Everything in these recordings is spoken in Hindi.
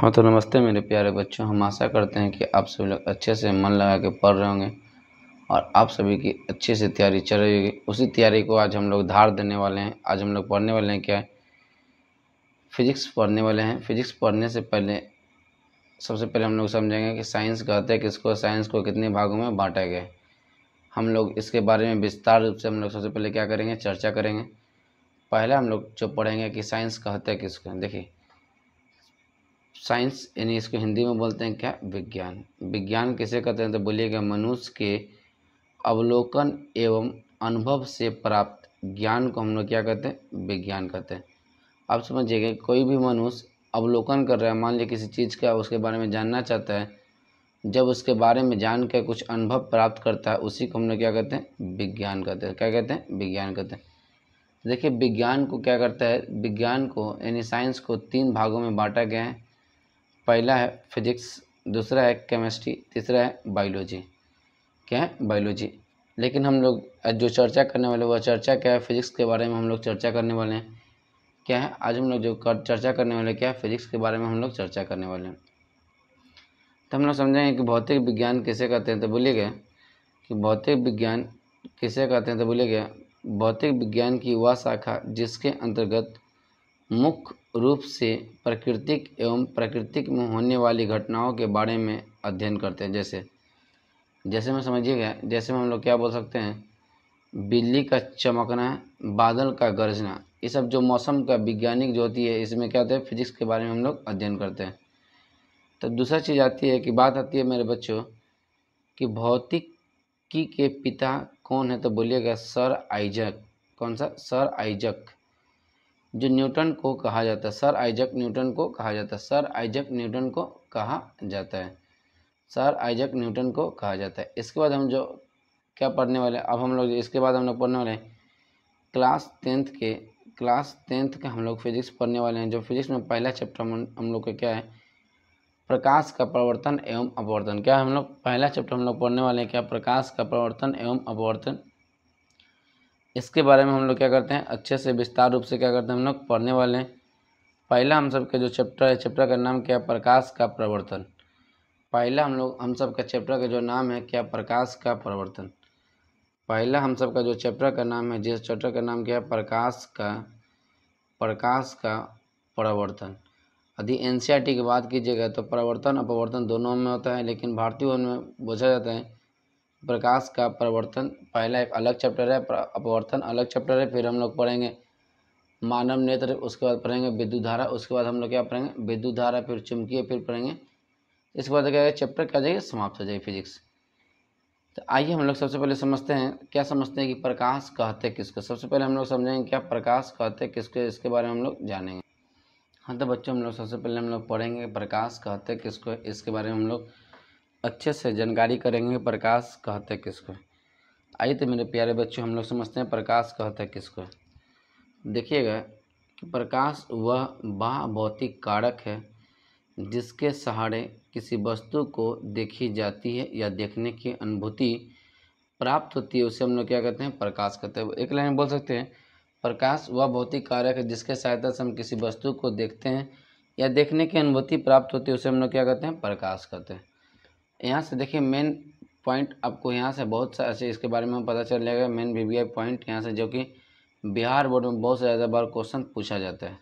हाँ तो नमस्ते मेरे प्यारे बच्चों। हम आशा करते हैं कि आप सभी लोग अच्छे से मन लगा के पढ़ रहे होंगे और आप सभी की अच्छे से तैयारी चल रही होगी। उसी तैयारी को आज हम लोग धार देने वाले हैं। आज हम लोग पढ़ने वाले हैं क्या है, फिजिक्स पढ़ने वाले हैं। फिजिक्स पढ़ने से पहले सबसे पहले हम लोग समझेंगे कि साइंस कहते हैं किसको, साइंस को कितने भागों में बांटा गया है। हम लोग इसके बारे में विस्तार रूप से हम लोग सबसे पहले क्या करेंगे, चर्चा करेंगे। पहले हम लोग जो पढ़ेंगे कि साइंस कहते हैं किसको। देखिए, साइंस यानी इसको हिंदी में बोलते हैं क्या, विज्ञान। विज्ञान किसे कहते हैं तो बोलिएगा, मनुष्य के अवलोकन एवं अनुभव से प्राप्त ज्ञान को हम लोग क्या कहते हैं, विज्ञान कहते हैं। आप समझिएगा, कोई भी मनुष्य अवलोकन कर रहा है, मान लीजिए किसी चीज़ का उसके बारे में जानना चाहता है, जब उसके बारे में जान कर कुछ अनुभव प्राप्त करता है, उसी को हम लोग क्या कहते हैं, विज्ञान कहते हैं। क्या कहते हैं, विज्ञान कहते हैं। देखिए, विज्ञान को क्या करता है, विज्ञान को यानी साइंस को 3 भागों में बांटा गया है। पहला है फिजिक्स, दूसरा है केमिस्ट्री, तीसरा है बायोलॉजी। क्या है, बायोलॉजी। लेकिन हम लोग जो चर्चा करने वाले वह चर्चा क्या है, फिजिक्स के बारे में हम लोग चर्चा करने वाले हैं। क्या है, आज हम लोग जो चर्चा करने वाले क्या है, फिजिक्स के बारे में हम लोग चर्चा करने वाले हैं। तो हम लोग समझेंगे कि भौतिक विज्ञान किसे कहते हैं तो बोलिएगा कि भौतिक विज्ञान किसे कहते हैं तो बोलिएगा, भौतिक विज्ञान की वह शाखा जिसके अंतर्गत मुख्य रूप से प्राकृतिक एवं प्राकृतिक में होने वाली घटनाओं के बारे में अध्ययन करते हैं। जैसे में समझिएगा, जैसे में हम लोग क्या बोल सकते हैं, बिजली का चमकना, बादल का गरजना, ये सब जो मौसम का वैज्ञानिक जो होती है, इसमें क्या होता है, फिजिक्स के बारे में हम लोग अध्ययन करते हैं। तो दूसरा चीज़ आती है कि बात आती है मेरे बच्चों कि भौतिकी के पिता कौन है तो बोलिएगा, सर आइजक। कौन सा, सर आइजक, जो न्यूटन को कहा जाता है। सर आइजक न्यूटन को कहा जाता है। सर आइजक न्यूटन को कहा जाता है। सर आइजक न्यूटन को कहा जाता है। इसके बाद हम जो क्या पढ़ने वाले हैं, अब हम लोग इसके बाद हम लोग पढ़ने वाले हैं क्लास टेंथ के हम लोग फिजिक्स पढ़ने वाले हैं। जो फिजिक्स में पहला चैप्टर हम लोग का क्या है, प्रकाश का प्रवर्तन एवं अपवर्तन। क्या है, हम लोग पहला चैप्टर हम लोग पढ़ने वाले हैं क्या, प्रकाश का प्रवर्तन एवं अपवर्तन। इसके बारे में हम लोग क्या करते हैं, अच्छे से विस्तार रूप से क्या करते हैं, हम लोग पढ़ने वाले हैं। पहला हम सब का जो चैप्टर है, चैप्टर का नाम क्या है, प्रकाश का प्रवर्तन। पहला हम सब का चैप्टर का जो नाम है क्या, प्रकाश का प्रवर्तन। पहला हम सब का जो चैप्टर का नाम है, जिस चैप्टर का नाम क्या है, प्रकाश का प्रवर्तन। यदि एनसीईआरटी की बात कीजिएगा तो प्रवर्तन अपवर्तन दोनों में होता है, लेकिन भारतीय वन में पूछा जाता है प्रकाश का प्रवर्तन पहला एक अलग चैप्टर है, अपवर्तन अलग चैप्टर है। फिर हम लोग पढ़ेंगे मानव नेत्र, उसके बाद पढ़ेंगे विद्युत धारा, उसके बाद हम लोग क्या पढ़ेंगे, विद्युत धारा, फिर चुंबकीय, फिर पढ़ेंगे। इसके बाद क्या चैप्टर क्या जाएगी, समाप्त हो जाएगी फिजिक्स। तो आइए हम लोग सबसे पहले समझते हैं, क्या समझते हैं कि प्रकाश कहते किसको। सबसे पहले हम लोग समझेंगे क्या प्रकाश कहते किसको, इसके बारे में हम लोग जानेंगे। हाँ तो बच्चों, हम लोग सबसे पहले हम लोग पढ़ेंगे प्रकाश कहते किसको, इसके बारे में हम लोग अच्छे से जानकारी करेंगे, प्रकाश कहते किसको। आइए तो मेरे प्यारे बच्चों, हम लोग समझते हैं प्रकाश कहते किसको। देखिएगा कि प्रकाश वह भौतिक कारक है जिसके सहारे किसी वस्तु को देखी जाती है या देखने की अनुभूति प्राप्त होती है, उसे हम लोग क्या कहते हैं, प्रकाश कहते हैं। एक लाइन में बोल सकते हैं, प्रकाश वह भौतिक कारक है जिसके सहायता से हम किसी वस्तु को देखते हैं या देखने की अनुभूति प्राप्त होती है, उसे हम लोग क्या कहते हैं, प्रकाश कहते हैं। यहाँ से देखिए मेन पॉइंट आपको यहाँ से बहुत सा ऐसे इसके बारे में पता चल जाएगा, मेन वीवीआई पॉइंट यहाँ से, जो कि बिहार बोर्ड में बहुत से ज़्यादा बार क्वेश्चन पूछा जाता है।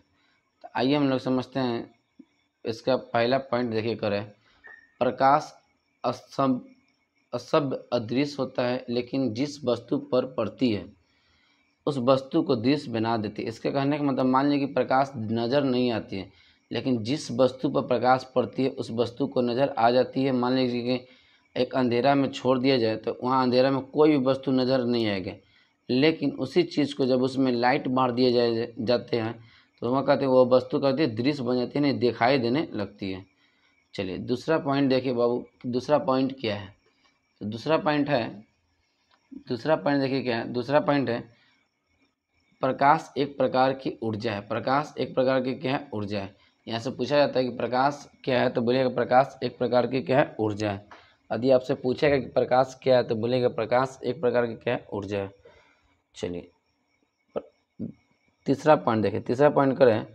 तो आइए हम लोग समझते हैं इसका पहला पॉइंट। देखिए करें, प्रकाश असभ्य अदृश्य होता है, लेकिन जिस वस्तु पर पड़ती है उस वस्तु को दृश्य बना देती है। इसके कहने का मतलब, मान लीजिए कि प्रकाश नज़र नहीं आती है, लेकिन जिस वस्तु पर प्रकाश पड़ती है उस वस्तु को नज़र आ जाती है। मान लीजिए कि एक अंधेरा में छोड़ दिया जाए तो वहाँ अंधेरा में कोई भी वस्तु नज़र नहीं आएगी, लेकिन उसी चीज़ को जब उसमें लाइट मार दिए जाते हैं तो वहाँ कहते हैं वो वस्तु कहते हैं दृश्य बन जाती है, नहीं दिखाई देने लगती है। चलिए दूसरा पॉइंट देखिए बाबू, दूसरा पॉइंट क्या है, तो दूसरा पॉइंट देखिए क्या है, दूसरा पॉइंट है प्रकाश एक प्रकार की ऊर्जा है। प्रकाश एक प्रकार की क्या है, ऊर्जा है। यहाँ से पूछा जाता है कि प्रकाश क्या है तो बोलिएगा प्रकाश एक प्रकार की क्या है, ऊर्जा है। यदि आपसे पूछेगा कि प्रकाश क्या है तो बोलिएगा प्रकाश एक प्रकार की क्या है, ऊर्जा है। चलिए तीसरा पॉइंट देखिए, तीसरा पॉइंट करें,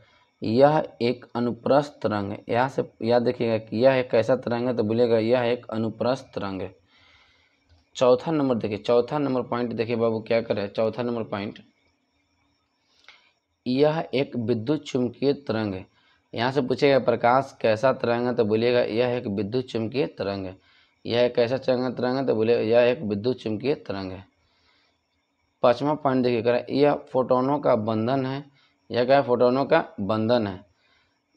यह एक अनुप्रस्थ तरंग है। यहाँ से याद रखिएगा कि यह एक कैसा तरंग है, तो बोलिएगा यह एक अनुप्रस्थ तरंग है। चौथा नंबर देखिए, चौथा नंबर पॉइंट देखिए बाबू क्या करे, चौथा नंबर पॉइंट, यह एक विद्युत चुम्बकीय तरंग है। यहाँ से पूछेगा प्रकाश कैसा तरंग है, तो बोलिएगा यह एक विद्युत चुम्बकीय तरंग है। यह एक कैसा तरंग है, तो बोलिएगा यह एक विद्युत चुम्बकीय तरंग है। पांचवा पॉइंट देखिएगा, यह फोटोनों का बंधन है। यह क्या है, फोटोनों का बंधन है।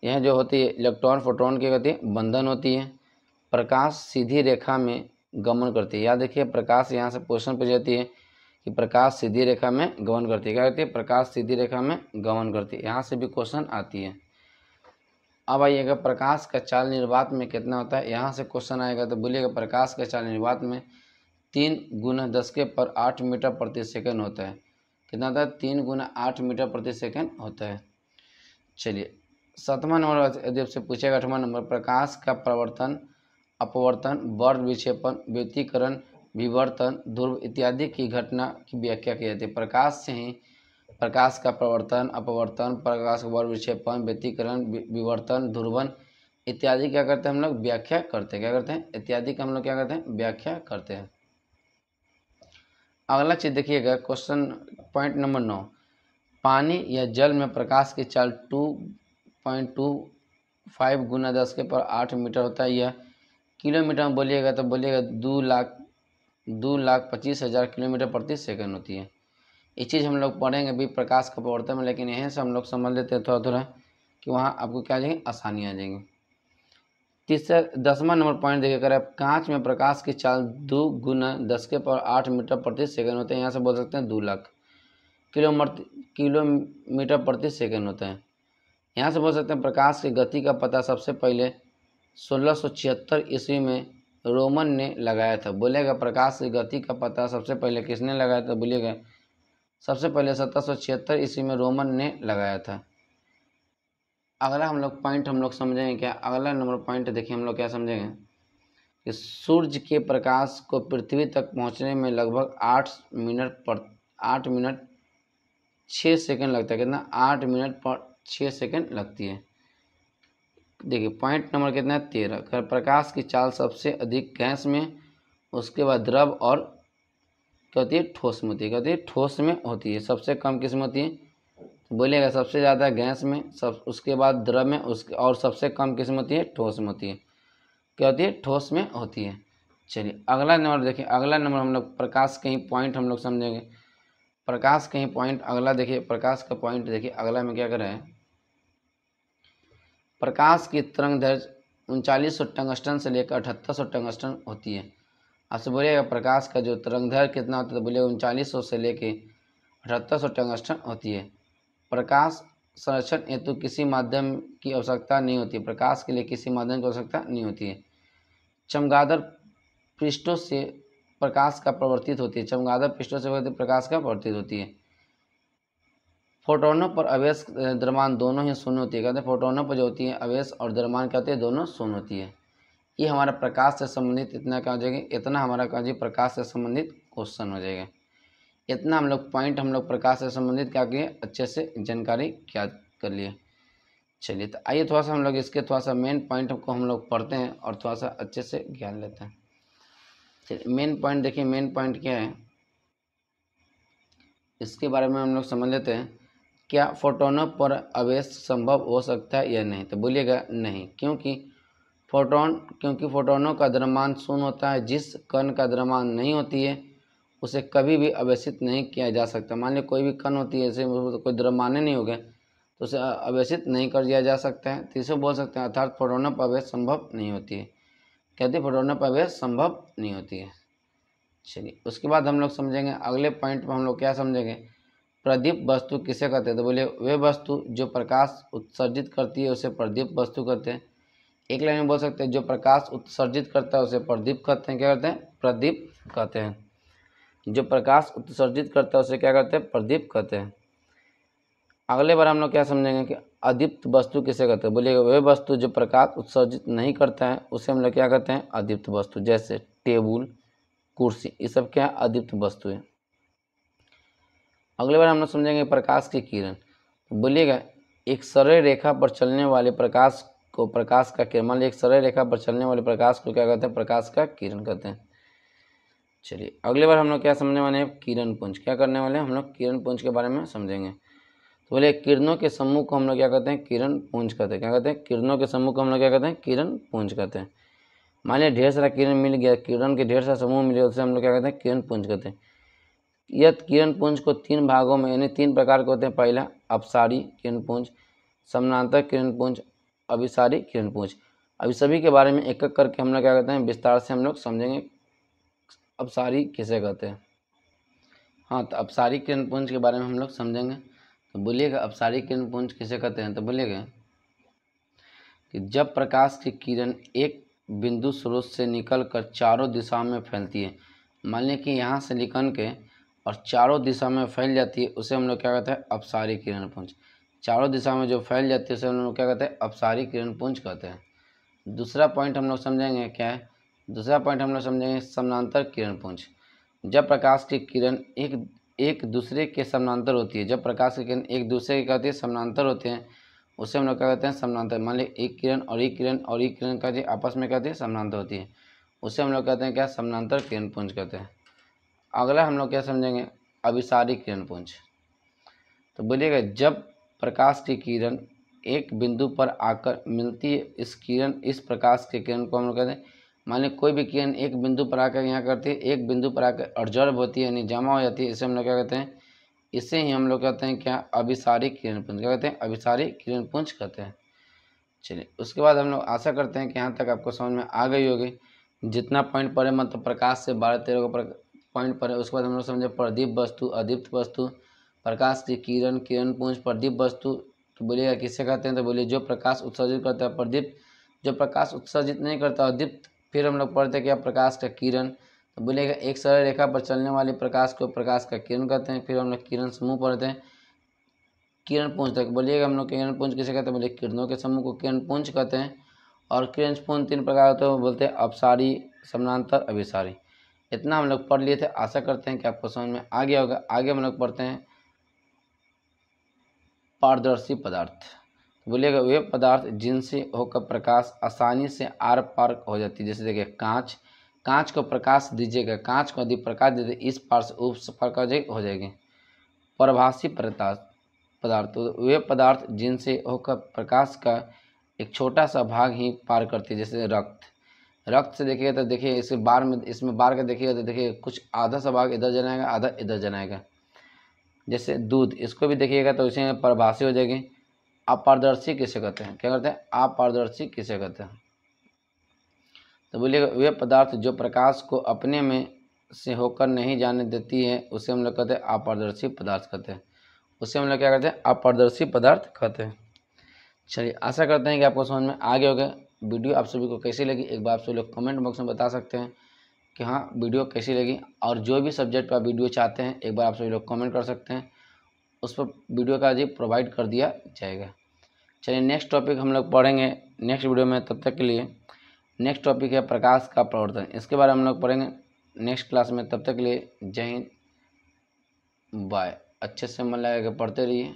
यह जो होती है इलेक्ट्रॉन फोटोन की होती है बंधन होती है। प्रकाश सीधी रेखा में गमन करती है। याद रखिए प्रकाश, यहाँ से क्वेश्चन पूछ जाती है कि प्रकाश सीधी रेखा में गमन करती है। क्या करती है, प्रकाश सीधी रेखा में गमन करती है। यहाँ से भी क्वेश्चन आती है। अब आइएगा प्रकाश का चाल निर्वात में कितना होता है, यहाँ से क्वेश्चन आएगा, तो बोलिएगा प्रकाश का चाल निर्वात में 3 × 10⁸ मीटर प्रति सेकंड होता है। कितना होता है, 3 × 8 मीटर प्रति सेकंड होता है। चलिए सातवां नंबर यदि आपसे पूछेगा, 8वां नंबर, प्रकाश का प्रवर्तन, अपवर्तन, वर्ग विक्षेपण, व्यतिकरण, विवर्तन, ध्रुव इत्यादि की घटना की व्याख्या की जाती है। प्रकाश से ही प्रकाश का प्रवर्तन, अपवर्तन, प्रकाश का वर्ग विक्षेपण, व्यतिकरण, विवर्तन, ध्रुवन इत्यादि क्या करते हैं हम लोग, व्याख्या करते हैं। क्या करते हैं, इत्यादि का हम लोग क्या करते हैं, व्याख्या करते हैं। अगला चीज देखिएगा, क्वेश्चन पॉइंट नंबर 9, पानी या जल में प्रकाश की चाल 2.25 × 10⁸ मीटर होता है। यह किलोमीटर में बोलिएगा तो बोलिएगा 2,25,000 किलोमीटर प्रति सेकंड होती है। ये चीज़ हम लोग पढ़ेंगे भी प्रकाश का प्रवर्तन में, लेकिन यहीं से हम लोग समझ लेते हैं थोड़ा थोड़ा कि वहाँ आपको क्या आ जाएंगे, आसानी आ जाएंगी। तीसरा 10वां नंबर पॉइंट देखिए, अगर आप कांच में प्रकाश की चाल 2 × 10⁸ मीटर प्रति सेकंड होते हैं। यहाँ से बोल सकते हैं 2 लाख किलोमीटर प्रति सेकंड होता है। यहाँ से बोल सकते हैं प्रकाश की गति का पता सबसे पहले 1676 ईस्वी में रोमन ने लगाया था। बोलेगा प्रकाश की गति का पता सबसे पहले किसने लगाया था, बोलिएगा सबसे पहले 1776 ईस्वी में रोमन ने लगाया था। अगला हम लोग पॉइंट हम लोग समझेंगे क्या, अगला नंबर पॉइंट देखिए हम लोग क्या समझेंगे कि सूर्य के प्रकाश को पृथ्वी तक पहुंचने में लगभग 8 मिनट 6 सेकंड लगता है। कितना, 8 मिनट 6 सेकंड लगती है। देखिए पॉइंट नंबर कितना है, 13, अगर प्रकाश की चाल सबसे अधिक गैस में, उसके बाद द्रव और क्या होती है, ठोस में होती है। क्या होती है, ठोस में होती है। सबसे कम किस में होती है, तो बोलिएगा सबसे ज़्यादा गैस में, उसके बाद द्रव में, उसके और सबसे कम किस में होती है, ठोस में होती है। क्या होती है, ठोस में होती है। चलिए अगला नंबर देखिए, अगला नंबर हम लोग प्रकाश के ही पॉइंट हम लोग समझेंगे। प्रकाश के ही पॉइंट अगला देखिए, प्रकाश का पॉइंट देखिए अगला में क्या कर रहे हैं, प्रकाश की तरंग दैर्घ्य 3900 टंगस्टन से लेकर 7800 टंगस्टन होती है। आपसे बोलिएगा प्रकाश का जो तरंग दैर्घ्य कितना होता है, तो बोलिएगा 3900 से लेके 7800 टंगस्टन होती है। प्रकाश संरक्षण हेतु किसी माध्यम की आवश्यकता नहीं होती। प्रकाश के लिए किसी माध्यम की आवश्यकता नहीं होती है। चमगादड़ पृष्ठों से प्रकाश का प्रवर्तित होती है। चमगादड़ पृष्ठों से प्रकाश का प्रवर्तित होती है। फोटोनों पर आवेश द्रव्यमान दोनों ही शून्य होती है। कहते हैं फोटोनों पर जो होती है आवेश और द्रव्यमान कहते हैं दोनों शून्य होती है। ये हमारा प्रकाश से संबंधित इतना क्या हो जाएगा, इतना हमारा क्या हो, प्रकाश से संबंधित क्वेश्चन हो जाएगा। इतना हम लोग पॉइंट हम लोग प्रकाश से संबंधित क्या किए, अच्छे से जानकारी क्या कर लिए। चलिए तो आइए थोड़ा सा हम लोग इसके थोड़ा सा मेन पॉइंट को हम लोग पढ़ते हैं और थोड़ा सा अच्छे से ज्ञान लेते हैं। चलिए मेन पॉइंट देखिए, मेन पॉइंट क्या है इसके बारे में हम लोग समझ लेते हैं। क्या फोटोनों पर आवेश संभव हो सकता है या नहीं, तो बोलिएगा नहीं, क्योंकि फोटोनों का द्रव्यमान शून्य होता है। जिस कण का द्रव्यमान नहीं होती है उसे कभी भी आवेशित नहीं किया जा सकता। मान लीजिए कोई भी कण होती है, जैसे कोई द्रव्यमान नहीं हो गया तो उसे आवेशित नहीं कर दिया जा सकता है। तो इसे बोल सकते हैं अर्थात फोटोनों पर आवेश संभव नहीं होती है। कहते हैं फोटोनों पर आवेश संभव नहीं होती है। चलिए उसके बाद हम लोग समझेंगे अगले पॉइंट पर हम लोग क्या समझेंगे, प्रदीप्त वस्तु किसे कहते हैं, तो बोले वे वस्तु जो प्रकाश उत्सर्जित करती है उसे प्रदीप्त वस्तु कहते हैं। एक लाइन में बोल सकते हैं जो प्रकाश उत्सर्जित करता है उसे प्रदीप्त कहते हैं। क्या कहते हैं, प्रदीप्त कहते हैं। जो प्रकाश उत्सर्जित करता है उसे क्या कहते हैं, प्रदीप्त कहते हैं। अगले बार हम लोग क्या समझेंगे कि अदीप्त वस्तु किसे कहते हैं, बोलिएगा वे वस्तु जो प्रकाश उत्सर्जित नहीं करता है उसे हम लोग क्या कहते हैं, अदीप्त वस्तु। जैसे टेबल, कुर्सी, ये सब क्या है, अदीप्त वस्तु है। अगले बार हम लोग समझेंगे प्रकाश की किरण। बोलिएगा एक सरल रेखा पर चलने वाले प्रकाश को प्रकाश का किरण, मान लीजिए एक सरल रेखा पर चलने वाले प्रकाश को क्या कहते हैं, प्रकाश का किरण कहते हैं। चलिए अगली बार हम लोग क्या समझने वाले हैं, किरण पुंज। क्या करने वाले हैं हम लोग, किरण पुंज के बारे में समझेंगे। तो बोले किरणों के समूह को हम लोग क्या कहते हैं, किरण पुंज कहते हैं। क्या कहते हैं, किरणों के समूह को हम लोग क्या कहते हैं, किरण पुंज कहते हैं। मान लिया ढेर सारा किरण मिल गया, किरण के ढेर सारा समूह मिले, उससे हम लोग क्या कहते हैं, किरण पुंज कहते हैं। यह किरण पुंज को 3 भागों में यानी 3 प्रकार के होते हैं। पहला अपसारी किरण पुंज, समानांतर किरण पुंज, अभिसारी किरण पुंज। अभी सभी के बारे में एक एक करके हम लोग क्या कहते हैं, विस्तार से हम लोग समझेंगे अपसारी किसे कहते हैं। हाँ, तो अपसारी किरण पुंज के बारे में हम लोग समझेंगे। तो बोलिएगा अपसारी किरण पुंज किसे कहते हैं, तो बोलिएगा कि जब प्रकाश की किरण एक बिंदु स्रोत से निकलकर चारों दिशाओं में फैलती है। मान लें कि यहाँ से निकल के और चारों दिशा में फैल जाती है, उसे हम लोग क्या कहते हैं, अपसारी किरण पुंज। चारों दिशा में जो फैल जाती है उसे हम लोग क्या कहते हैं, अपसारी किरण पुंज कहते हैं। दूसरा पॉइंट हम लोग समझेंगे क्या है, दूसरा पॉइंट हम लोग समझेंगे समानांतर किरण पुंज। जब प्रकाश की किरण एक दूसरे के समानांतर होती है, जब प्रकाश की किरण एक दूसरे के कहते हैं समानांतर होते हैं, उसे हम लोग क्या कहते हैं, समानांतर। मान ली एक किरण और एक किरण और एक किरण कहते हैं आपस में कहते हैं समानांतर होती है, उसे हम लोग कहते हैं क्या, समानांतर किरण पुंज कहते हैं। अगला हम लोग क्या समझेंगे, अभिसारी किरण पुंज। तो बोलिएगा जब प्रकाश की किरण एक बिंदु पर आकर मिलती है, इस प्रकाश के किरण को हम लोग कहते हैं, मान लीजिए कोई भी किरण एक बिंदु पर आकर यहाँ करती है, एक बिंदु पर आकर ऑब्जर्व होती है यानी जमा हो जाती है, इसे हम लोग क्या कहते हैं, इसे ही हम लोग कहते हैं क्या, अभिसारी किरण पुंज। क्या कहते हैं, अभिसारी किरण पुंज कहते हैं। चलिए उसके बाद हम लोग आशा करते हैं कि यहाँ तक आपको समझ में आ गई होगी। जितना पॉइंट पढ़े मतलब प्रकाश से 12-13 पॉइंट पढ़े, उसके बाद हम लोग समझे प्रदीप वस्तु, अदीप्त वस्तु, प्रकाश की किरण, किरण पुंज, प्रदीप वस्तु। तो बोलिएगा किसे कहते हैं, तो बोलिए जो प्रकाश उत्सर्जित करता है प्रदीप्त, जो प्रकाश उत्सर्जित नहीं करता अदीप्त। फिर हम लोग पढ़ते हैं क्या, प्रकाश का किरण। तो बोलिएगा एक सरल रेखा पर चलने वाले प्रकाश को प्रकाश का किरण कहते हैं। फिर हम लोग किरण समूह पढ़ते हैं, किरण पुंज तक। बोलिएगा हम लोग किरण पुंज किसे कहते हैं, बोलिए किरणों के समूह को किरण पुंज कहते हैं। और किरण पुंज 3 प्रकार होते हैं, बोलते हैं अपसारी, समानांतर, अभिसारी। इतना हम लोग पढ़ लिए थे। आशा करते हैं कि आपको समझ में आ गया होगा। आगे हम लोग पढ़ते हैं पारदर्शी पदार्थ। बोलिएगा वे पदार्थ जिनसे होकर प्रकाश आसानी से आर पार हो जाती है। जैसे देखिए कांच, कांच को प्रकाश दीजिएगा, कांच को यदि प्रकाश दे इस पार से उस पार हो जाएगी। परभासी पदार्थ, तो वे पदार्थ जिनसे होकर प्रकाश का एक छोटा सा भाग ही पार करती है। जैसे रक्त, रक्त से देखिएगा तो देखिए इसे बार में, इसमें बार का देखिएगा तो देखिए कुछ आधा सा भाग इधर जनाएगा, आधा इधर जनाएगा। जैसे दूध, इसको भी देखिएगा तो इसे परभासी हो जाएगी। अपारदर्शी किसे कहते हैं, क्या कहते हैं, अपारदर्शी किसे कहते हैं। तो बोलिएगा वे पदार्थ जो प्रकाश को अपने में से होकर नहीं जाने देती है, उसे हम लोग कहते हैं अपारदर्शी पदार्थ कहते हैं। उसे हम लोग क्या कहते हैं, अपारदर्शी पदार्थ कहते हैं। चलिए आशा करते हैं कि आपको समझ में आ गया होगा। वीडियो आप सभी को कैसी लगी एक बार आप सभी लोग कमेंट बॉक्स में बता सकते हैं कि हाँ वीडियो कैसी लगी। और जो भी सब्जेक्ट का वीडियो चाहते हैं एक बार आप सभी लोग कमेंट कर सकते हैं, उस पर वीडियो का जी प्रोवाइड कर दिया जाएगा। चलिए नेक्स्ट टॉपिक हम लोग पढ़ेंगे नेक्स्ट वीडियो में। तब तक के लिए नेक्स्ट टॉपिक है प्रकाश का प्रवर्तन, इसके बारे में हम लोग पढ़ेंगे नेक्स्ट क्लास में। तब तक के लिए जय हिंद, बाय। अच्छे से मन लगा के पढ़ते रहिए।